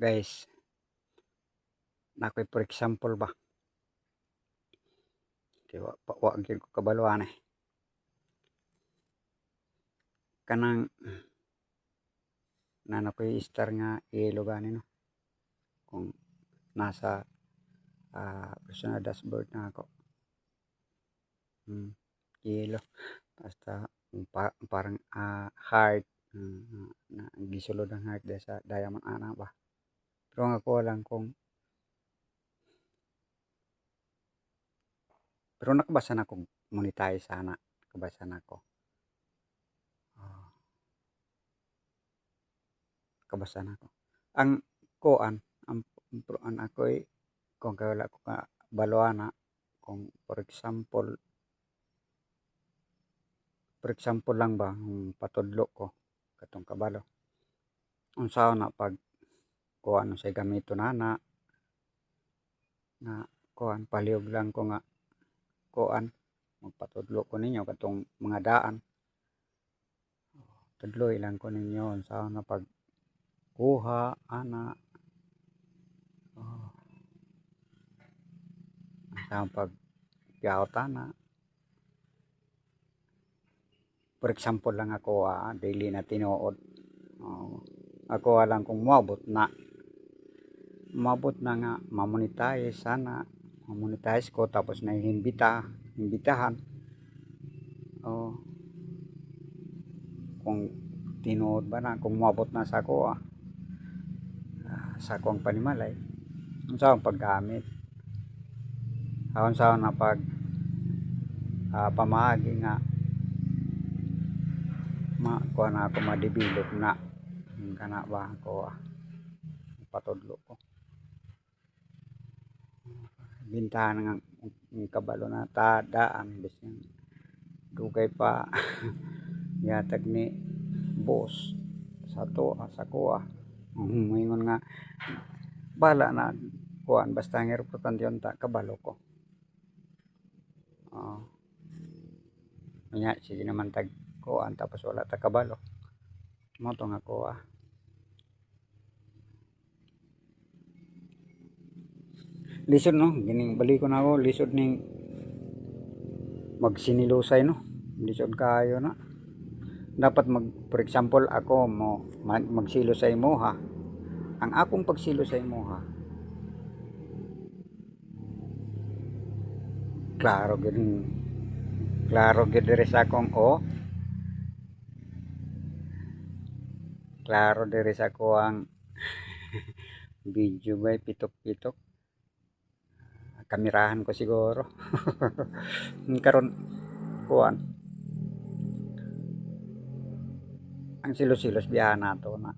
guys, nakoy for example ba, kay wa gyud ko kabaluan kanang nakoy star nga yellow gani no, kung nasa personal dashboard na ako, yellow basta parang heart, na gisulod ang heart dahil sa diamond ana ba. Pero ang ako lang kung pero nakabasa na kog monetize sana, nakabasa na ko. Nakabasa na ko. Ang kuan, ang ako'y kung wala ko ka baluana, kung for example lang ba, patudlo ko katong kabalo. Unsaon na pag kuan sa gamito nana na kuan palihog lang ko nga kuan magpatudlo ko ninyo katong mga daan. Tudloy lang ko ninyo unsaon na pag kuha ana. Unsaon pag piyawt ana. For example lang ako daily na tinuod. Ako lang kung moabot na nga mamonetize sana, mamonetize ko tapos na imbitahan. Kung tinuod ba na, kung moabot na sa ako sa akong panimalay, unsaon paggamit, unsaon na pag pamaagi nga kuha na ako ma-develop na kana ba ako patudlo ko bintahan nga kabalo na daan bisan dugay pa yatag ni boss sa to sa kuha moingon nga bala na kuan basta ang importante unta kabalo ko. Nya sige naman tag kuan tapos wala ta kabalo mo to nga kuha. Lisod no, gining balik ko na ako, lisod ning magsinilusay no, lisod kayo na. Dapat for example ako mo magsilo sa imoha, ang akong pagsilo sa imoha klaro gid diri sa akong klaro diri sa kuang video bay pitok-pitok kamerahan ko siguro. Karon kuan ang silos-silos biyahan nato na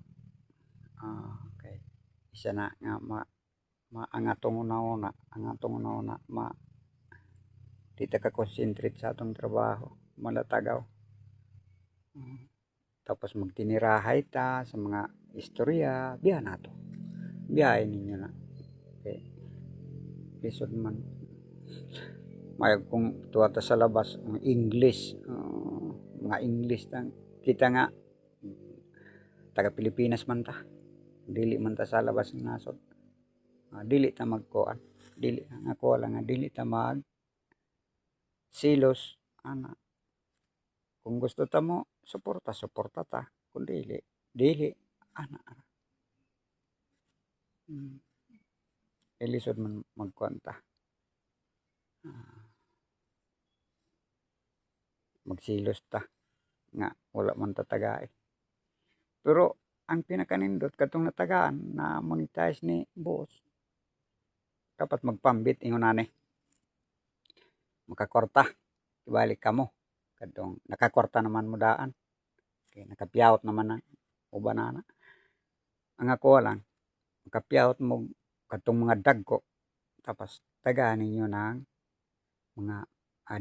okay isa na nga ang atong una di ta ka concentrate sa atong trabaho malatagaw. Tapos magtinirahay ta sa mga istorya biyahan nato, biyahin ninyo na okay. Lisod man may kung tuwa ta sa labas ang English, mga English tang kita nga taga Pilipinas man ta, dili man ta sa labas ng nasod, dili ta magkuan, dili ako lang nga dili ta mag silos ana. Kung gusto ta mo suporta ta, kung dili ana. Ilisod man magkuan ta, magsilos ta nga wala man tatagae. Pero ang pinakanindot katong natagaan na monetize ni boss, dapat magpambit ingon ani makakwarta ibalik kamo kadtong nakakwarta naman mo daan kay nakapiyawt naman na uban na ang ako lang makapiyawt mo kadtong mga dagko tapos tagaan ninyo ng mga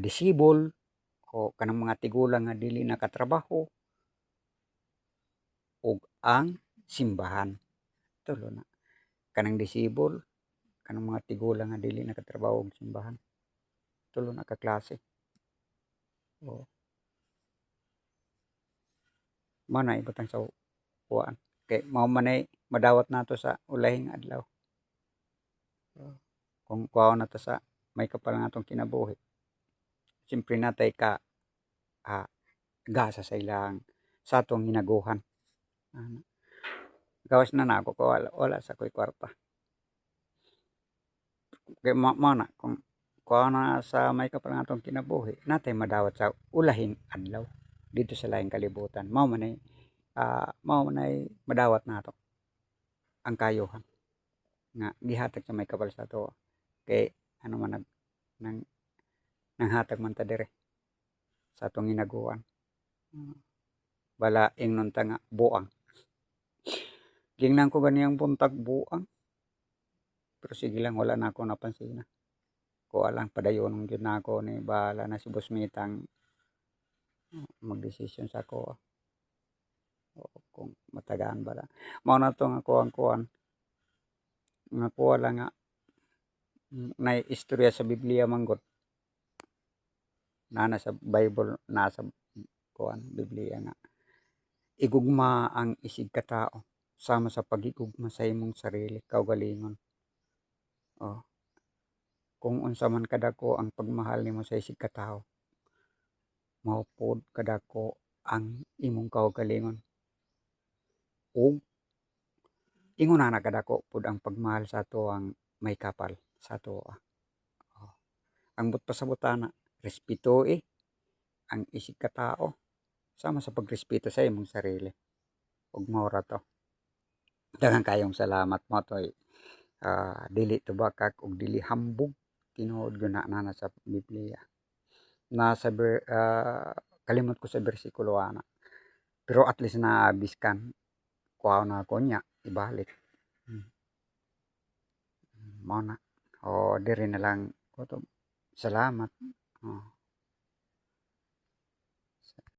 disable o kanang mga tigulang nga dili nakatrabaho ug ang simbahan tulo na kanang disable kanang mga tigulang nga dili nakatrabaho ug simbahan tulo na ka klase. Mana ibutang sa kuan kay mao man ay madawat nato sa ulahing adlaw. Kung kuhaon nato sa may kapal nga atong kinabuhi, siyempre natay ka gasa sa ilang sa atong hinaguhan. Gawas na nako ko wala sa ko'y kwarta. Kay mao na kung kuhaon na sa may kapal nga atong kinabuhi, natay madawat sa ulahing adlaw dito sa laing kalibutan. Mao man ay madawat nato ang kayuhan nga gihatag sa may kapal sa ato. Kay ano man nang nanghatag man ta dire sa atong hinaguan. Wala ingnon ta nga buang. Gingnan ko ganiyang buntag buang. Pero sige lang, wala na ako napansin na. Kuha lang padayon gyud na ako ni bahala na si Boss Mitang magdesisyon sa ako. Kung matagaan ba lang. Mao na to nga kuan nga kuha lang nga na istorya sa Biblia manggod. Na sa Bible, nasa kuan Biblia nga igugma ang isig ka tao sama sa pagigugma sa imong sarili kaugalingon. Kung unsa man kadako ang pagmahal nimo sa isig ka tao, mao pod kadako ang imong kaugalingon. O ingon na kadako pod ang pagmahal sa ato ang may kapal sa ato. Ang pasabotana, respeto ang isig ka tao sama sa pagrespeto sa imong sarili. Ug mao ra to. Daghang kayong salamat mo toy dili tubakak ug dili hambog tinuod gyud na sa Biblia. Nasa kalimot ko sa bersikulo ana. Pero at least naabiskan kuhaon na ako niya ibalik. Mao na. O diri na lang ko to. Salamat.